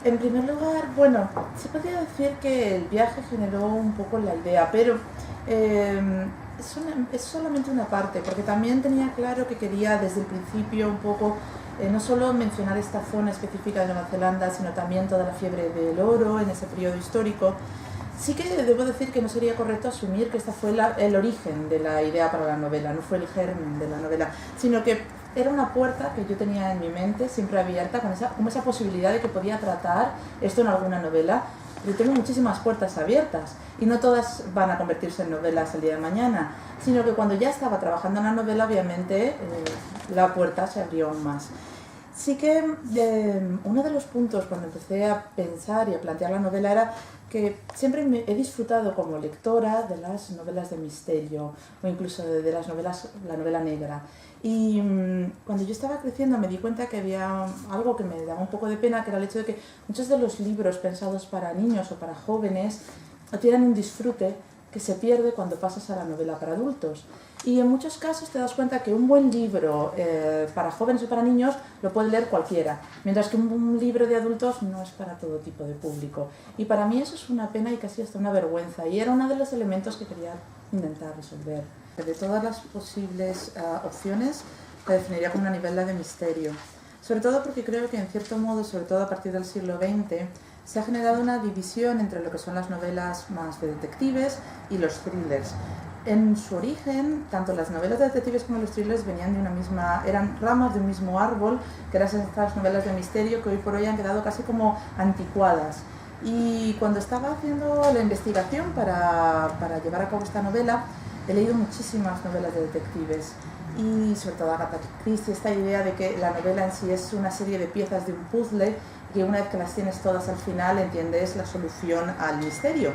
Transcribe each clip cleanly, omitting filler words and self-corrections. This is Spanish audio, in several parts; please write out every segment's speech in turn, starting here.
En primer lugar, bueno, se podría decir que el viaje generó un poco la idea, pero es solamente una parte, porque también tenía claro que quería desde el principio un poco no solo mencionar esta zona específica de Nueva Zelanda, sino también toda la fiebre del oro en ese periodo histórico. Sí que debo decir que no sería correcto asumir que esta fue el origen de la idea para la novela, no fue el germen de la novela, sino que era una puerta que yo tenía en mi mente siempre abierta con esa posibilidad de que podía tratar esto en alguna novela. Yo tengo muchísimas puertas abiertas y no todas van a convertirse en novelas el día de mañana, sino que cuando ya estaba trabajando en la novela, obviamente la puerta se abrió aún más. Sí que uno de los puntos cuando empecé a pensar y a plantear la novela era que siempre he disfrutado como lectora de las novelas de misterio o incluso de las novelas, la novela negra. Y cuando yo estaba creciendo me di cuenta que había algo que me daba un poco de pena, que era el hecho de que muchos de los libros pensados para niños o para jóvenes tienen un disfrute que se pierde cuando pasas a la novela para adultos. Y en muchos casos te das cuenta que un buen libro para jóvenes o para niños lo puede leer cualquiera, mientras que un libro de adultos no es para todo tipo de público. Y para mí eso es una pena y casi hasta una vergüenza. Y era uno de los elementos que quería intentar resolver. De todas las posibles opciones, la definiría como una novela de misterio. Sobre todo porque creo que en cierto modo, sobre todo a partir del siglo XX, se ha generado una división entre lo que son las novelas más de detectives y los thrillers. En su origen, tanto las novelas de detectives como los thrillers venían de una misma, eran ramas de un mismo árbol, que eran estas novelas de misterio que hoy por hoy han quedado casi como anticuadas. Y cuando estaba haciendo la investigación para llevar a cabo esta novela, he leído muchísimas novelas de detectives y sobre todo Agatha Christie, esta idea de que la novela en sí es una serie de piezas de un puzzle y una vez que las tienes todas al final entiendes la solución al misterio.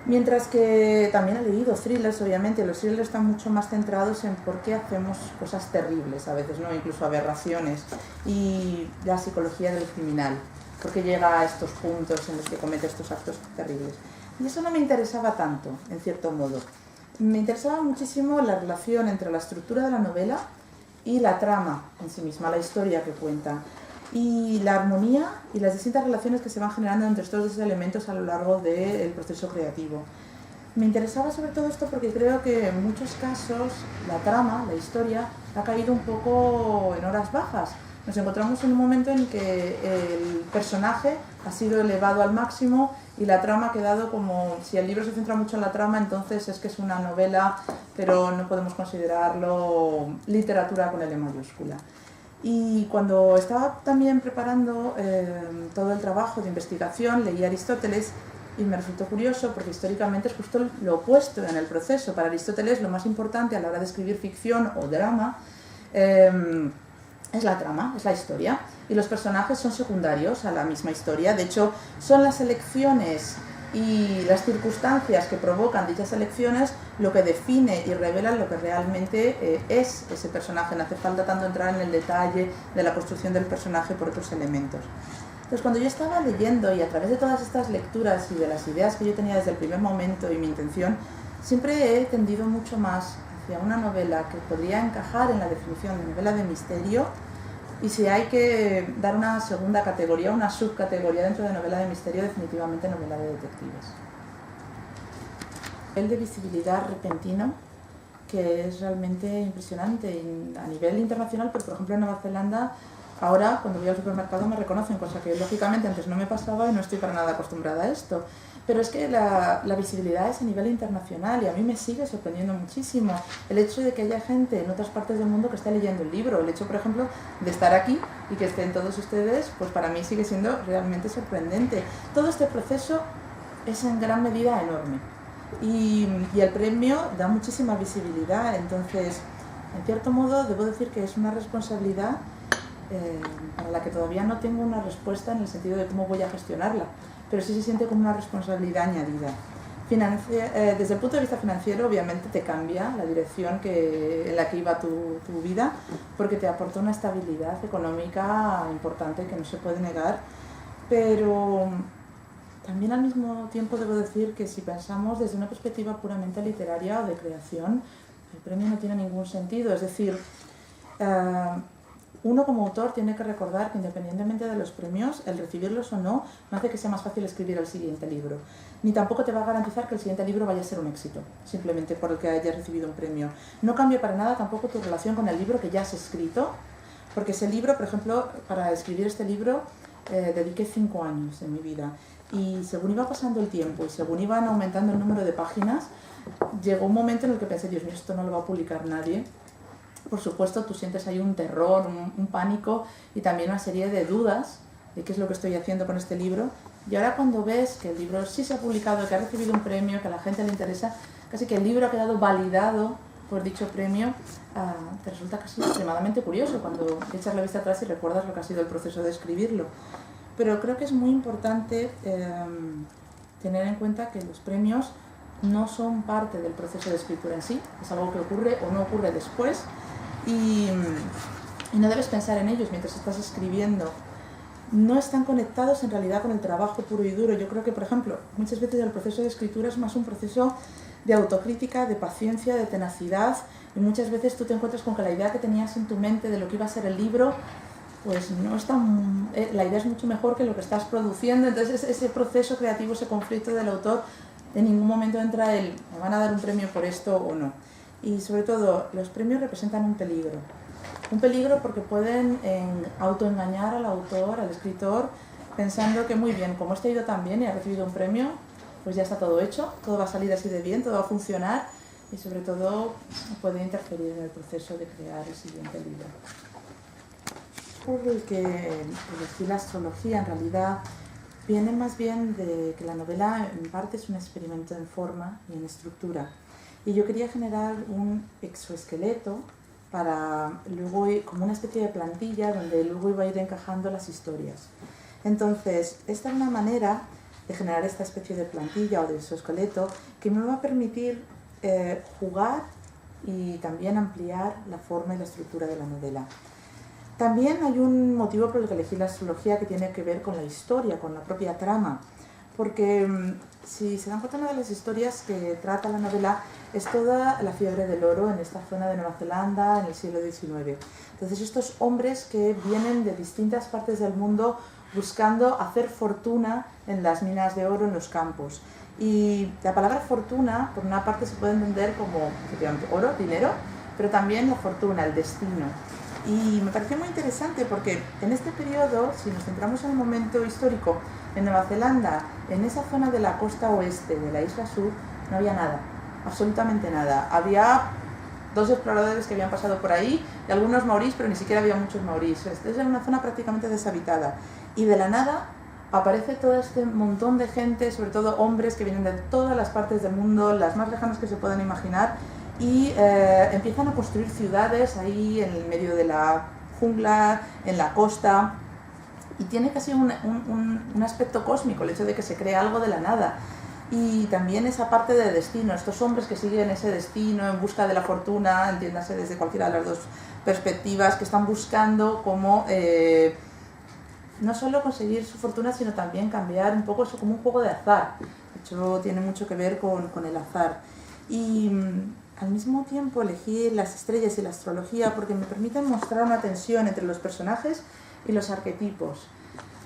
Mientras que también he leído thrillers, obviamente, los thrillers están mucho más centrados en por qué hacemos cosas terribles a veces, ¿no? Incluso aberraciones, y la psicología del criminal, por qué llega a estos puntos en los que comete estos actos terribles. Y eso no me interesaba tanto, en cierto modo. Me interesaba muchísimo la relación entre la estructura de la novela y la trama en sí misma, la historia que cuenta, y la armonía y las distintas relaciones que se van generando entre estos dos elementos a lo largo del proceso creativo. Me interesaba sobre todo esto porque creo que en muchos casos la trama, la historia, ha caído un poco en horas bajas. Nos encontramos en un momento en que el personaje ha sido elevado al máximo y la trama ha quedado como, si el libro se centra mucho en la trama, entonces es que es una novela, pero no podemos considerarlo literatura con L mayúscula. Y cuando estaba también preparando todo el trabajo de investigación, leí a Aristóteles y me resultó curioso porque históricamente es justo lo opuesto en el proceso. Para Aristóteles lo más importante a la hora de escribir ficción o drama es la trama, es la historia, y los personajes son secundarios a la misma historia. De hecho, son las elecciones y las circunstancias que provocan dichas elecciones lo que define y revela lo que realmente es ese personaje. No hace falta tanto entrar en el detalle de la construcción del personaje por otros elementos. Entonces, cuando yo estaba leyendo y a través de todas estas lecturas y de las ideas que yo tenía desde el primer momento y mi intención, siempre he tendido mucho más hacia una novela que podría encajar en la definición de novela de misterio, y si hay que dar una segunda categoría, una subcategoría dentro de novela de misterio, definitivamente novela de detectives. El de visibilidad repentino, que es realmente impresionante a nivel internacional, pero por ejemplo en Nueva Zelanda, ahora cuando voy al supermercado me reconocen, cosa que lógicamente antes no me pasaba y no estoy para nada acostumbrada a esto. Pero es que la visibilidad es a nivel internacional y a mí me sigue sorprendiendo muchísimo el hecho de que haya gente en otras partes del mundo que esté leyendo el libro. El hecho, por ejemplo, de estar aquí y que estén todos ustedes, pues para mí sigue siendo realmente sorprendente. Todo este proceso es en gran medida enorme y el premio da muchísima visibilidad. Entonces, en cierto modo, debo decir que es una responsabilidad para la que todavía no tengo una respuesta en el sentido de cómo voy a gestionarla, pero sí se siente como una responsabilidad añadida. Desde el punto de vista financiero, obviamente te cambia la dirección en la que iba tu vida, porque te aporta una estabilidad económica importante que no se puede negar, pero también al mismo tiempo debo decir que si pensamos desde una perspectiva puramente literaria o de creación, el premio no tiene ningún sentido. Es decir, uno como autor tiene que recordar que independientemente de los premios, el recibirlos o no hace que sea más fácil escribir el siguiente libro. Ni tampoco te va a garantizar que el siguiente libro vaya a ser un éxito, simplemente por el que hayas recibido un premio. No cambia para nada tampoco tu relación con el libro que ya has escrito, porque ese libro, por ejemplo, para escribir este libro dediqué 5 años de mi vida. Y según iba pasando el tiempo y según iban aumentando el número de páginas, llegó un momento en el que pensé, Dios mío, esto no lo va a publicar nadie. Por supuesto, tú sientes ahí un terror, un pánico y también una serie de dudas de qué es lo que estoy haciendo con este libro. Y ahora cuando ves que el libro sí se ha publicado, que ha recibido un premio, que a la gente le interesa, casi que el libro ha quedado validado por dicho premio, te resulta casi extremadamente curioso cuando echas la vista atrás y recuerdas lo que ha sido el proceso de escribirlo. Pero creo que es muy importante tener en cuenta que los premios no son parte del proceso de escritura en sí, es algo que ocurre o no ocurre después y no debes pensar en ellos mientras estás escribiendo. No están conectados en realidad con el trabajo puro y duro. Yo creo que, por ejemplo, muchas veces el proceso de escritura es más un proceso de autocrítica, de paciencia, de tenacidad, y muchas veces tú te encuentras con que la idea que tenías en tu mente de lo que iba a ser el libro, pues no es tan, la idea es mucho mejor que lo que estás produciendo. Entonces ese proceso creativo, ese conflicto del autor, en ningún momento entra el ¿me van a dar un premio por esto o no? Y sobre todo, los premios representan un peligro. Un peligro porque pueden autoengañar al autor, al escritor, pensando que muy bien, como este ha ido tan bien y ha recibido un premio, pues ya está todo hecho, todo va a salir así de bien, todo va a funcionar y sobre todo puede interferir en el proceso de crear el siguiente libro. Por el que elegí la astrología en realidad viene más bien de que la novela en parte es un experimento en forma y en estructura. Y yo quería generar un exoesqueleto para luego ir como una especie de plantilla donde luego iba a ir encajando las historias. Entonces, esta es una manera de generar esta especie de plantilla o de exoesqueleto que me va a permitir jugar y también ampliar la forma y la estructura de la novela. También hay un motivo por el que elegí la astrología que tiene que ver con la historia, con la propia trama, porque si se dan cuenta, una de las historias que trata la novela es toda la fiebre del oro en esta zona de Nueva Zelanda en el siglo XIX. Entonces estos hombres que vienen de distintas partes del mundo buscando hacer fortuna en las minas de oro en los campos. Y la palabra fortuna, por una parte, se puede entender como efectivamente oro, dinero, pero también la fortuna, el destino. Y me pareció muy interesante porque en este periodo, si nos centramos en el momento histórico, en Nueva Zelanda, en esa zona de la costa oeste de la isla sur, no había nada, absolutamente nada. Había 2 exploradores que habían pasado por ahí y algunos maorís, pero ni siquiera había muchos maorís. Es una zona prácticamente deshabitada. Y de la nada aparece todo este montón de gente, sobre todo hombres que vienen de todas las partes del mundo, las más lejanas que se puedan imaginar, y empiezan a construir ciudades ahí en el medio de la jungla, en la costa, y tiene casi un aspecto cósmico el hecho de que se crea algo de la nada. Y también esa parte de destino, estos hombres que siguen ese destino en busca de la fortuna, entiéndase desde cualquiera de las dos perspectivas, que están buscando cómo no solo conseguir su fortuna, sino también cambiar un poco eso como un juego de azar. De hecho, tiene mucho que ver con el azar. Y al mismo tiempo elegí las estrellas y la astrología porque me permiten mostrar una tensión entre los personajes y los arquetipos.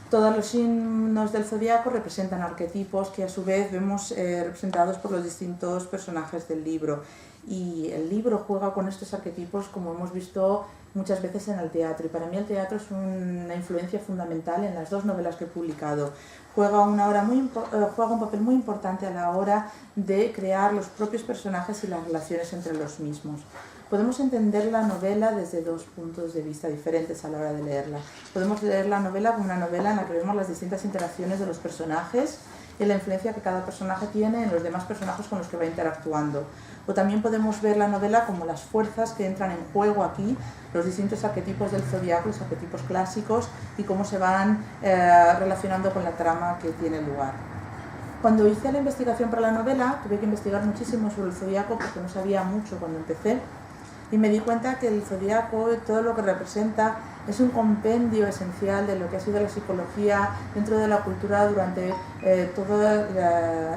Todos los signos del zodiaco representan arquetipos que a su vez vemos representados por los distintos personajes del libro. Y el libro juega con estos arquetipos como hemos visto muchas veces en el teatro. Y para mí el teatro es una influencia fundamental en las 2 novelas que he publicado. Juega un papel muy importante a la hora de crear los propios personajes y las relaciones entre los mismos. Podemos entender la novela desde 2 puntos de vista diferentes a la hora de leerla. Podemos leer la novela como una novela en la que vemos las distintas interacciones de los personajes y la influencia que cada personaje tiene en los demás personajes con los que va interactuando. O también podemos ver la novela como las fuerzas que entran en juego aquí, los distintos arquetipos del zodiaco, los arquetipos clásicos, y cómo se van relacionando con la trama que tiene lugar. Cuando hice la investigación para la novela, tuve que investigar muchísimo sobre el zodiaco porque no sabía mucho cuando empecé. Y me di cuenta que el zodiaco, todo lo que representa, es un compendio esencial de lo que ha sido la psicología dentro de la cultura durante toda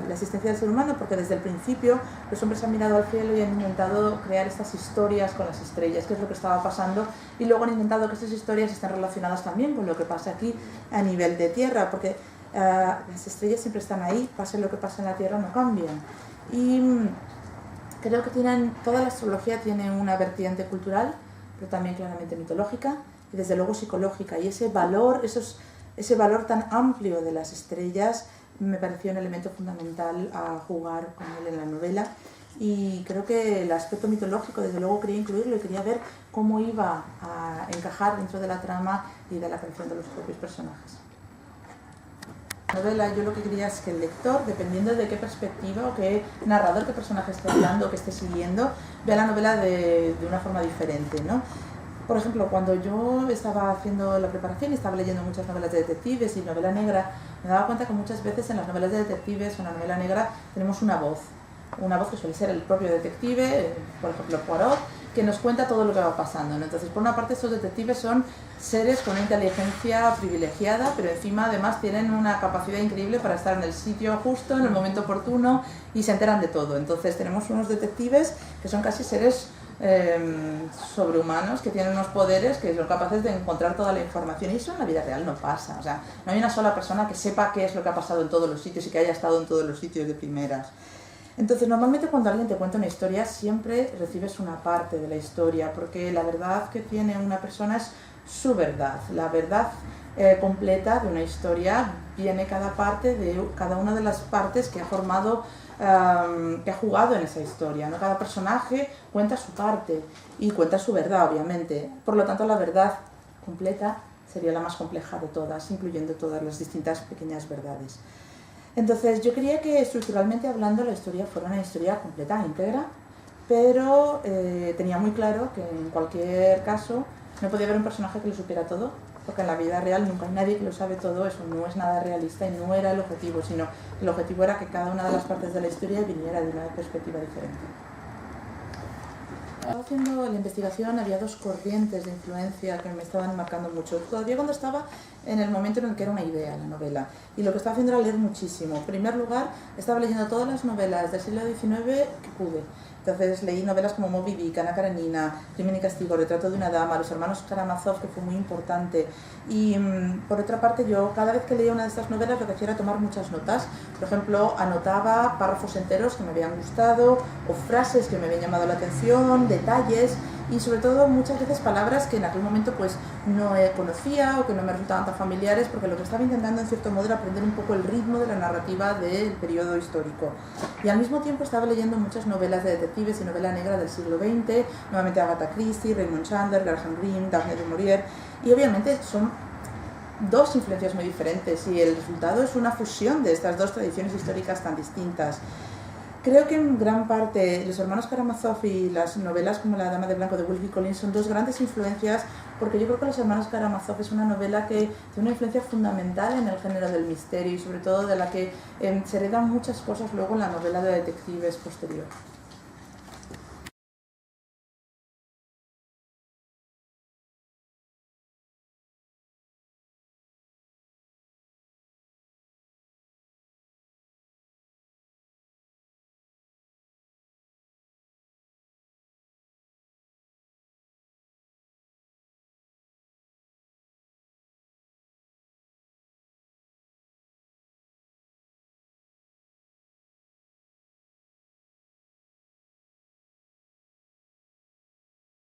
la existencia del ser humano, porque desde el principio los hombres han mirado al cielo y han intentado crear estas historias con las estrellas, que es lo que estaba pasando, y luego han intentado que estas historias estén relacionadas también con lo que pasa aquí a nivel de tierra, porque las estrellas siempre están ahí, pase lo que pase en la tierra, no cambian. Y creo que toda la astrología tiene una vertiente cultural, pero también claramente mitológica y desde luego psicológica, y ese valor tan amplio de las estrellas me pareció un elemento fundamental a jugar con él en la novela, y creo que el aspecto mitológico desde luego quería incluirlo y quería ver cómo iba a encajar dentro de la trama y de la creación de los propios personajes. Novela, yo lo que quería es que el lector, dependiendo de qué perspectiva o qué narrador, qué personaje esté hablando o que esté siguiendo, vea la novela de una forma diferente, ¿no? Por ejemplo, cuando yo estaba haciendo la preparación y estaba leyendo muchas novelas de detectives y novela negra, me daba cuenta que muchas veces en las novelas de detectives o en la novela negra tenemos una voz que suele ser el propio detective, por ejemplo Poirot, que nos cuenta todo lo que va pasando, ¿no? Entonces, por una parte, estos detectives son seres con una inteligencia privilegiada, pero encima además tienen una capacidad increíble para estar en el sitio justo, en el momento oportuno, y se enteran de todo. Entonces tenemos unos detectives que son casi seres sobrehumanos, que tienen unos poderes que son capaces de encontrar toda la información, y eso en la vida real no pasa. O sea, no hay una sola persona que sepa qué es lo que ha pasado en todos los sitios y que haya estado en todos los sitios de primeras. Entonces, normalmente cuando alguien te cuenta una historia, siempre recibes una parte de la historia, porque la verdad que tiene una persona es su verdad. La verdad completa de una historia viene cada una de las partes que ha formado, que ha jugado en esa historia, ¿no? Cada personaje cuenta su parte y cuenta su verdad, obviamente. Por lo tanto, la verdad completa sería la más compleja de todas, incluyendo todas las distintas pequeñas verdades. Entonces yo quería que estructuralmente hablando la historia fuera una historia completa, íntegra, pero tenía muy claro que en cualquier caso no podía haber un personaje que lo supiera todo, porque en la vida real nunca hay nadie que lo sabe todo, eso no es nada realista y no era el objetivo, sino el objetivo era que cada una de las partes de la historia viniera de una perspectiva diferente. Estaba haciendo la investigación, había dos corrientes de influencia que me estaban marcando mucho. Todavía cuando estaba en el momento en el que era una idea la novela. Y lo que estaba haciendo era leer muchísimo. En primer lugar, estaba leyendo todas las novelas del siglo XIX que pude. Entonces leí novelas como Moby Dick, Ana Karenina, Crimen y Castigo, Retrato de una dama, Los hermanos Karamazov, que fue muy importante. Y por otra parte, yo cada vez que leía una de estas novelas lo que hacía era tomar muchas notas. Por ejemplo, anotaba párrafos enteros que me habían gustado, o frases que me habían llamado la atención, detalles, y sobre todo muchas veces palabras que en aquel momento pues no conocía o que no me resultaban tan familiares, porque lo que estaba intentando en cierto modo era aprender un poco el ritmo de la narrativa del periodo histórico. Y al mismo tiempo estaba leyendo muchas novelas de detectives y novela negra del siglo XX, nuevamente Agatha Christie, Raymond Chandler, Graham Greene, Daphne du Maurier, y obviamente son dos influencias muy diferentes y el resultado es una fusión de estas dos tradiciones históricas tan distintas. Creo que en gran parte Los hermanos Karamazov y las novelas como La dama de blanco de Wilkie Collins son dos grandes influencias, porque yo creo que Los hermanos Karamazov es una novela que tiene una influencia fundamental en el género del misterio y sobre todo de la que se heredan muchas cosas luego en la novela de detectives posterior.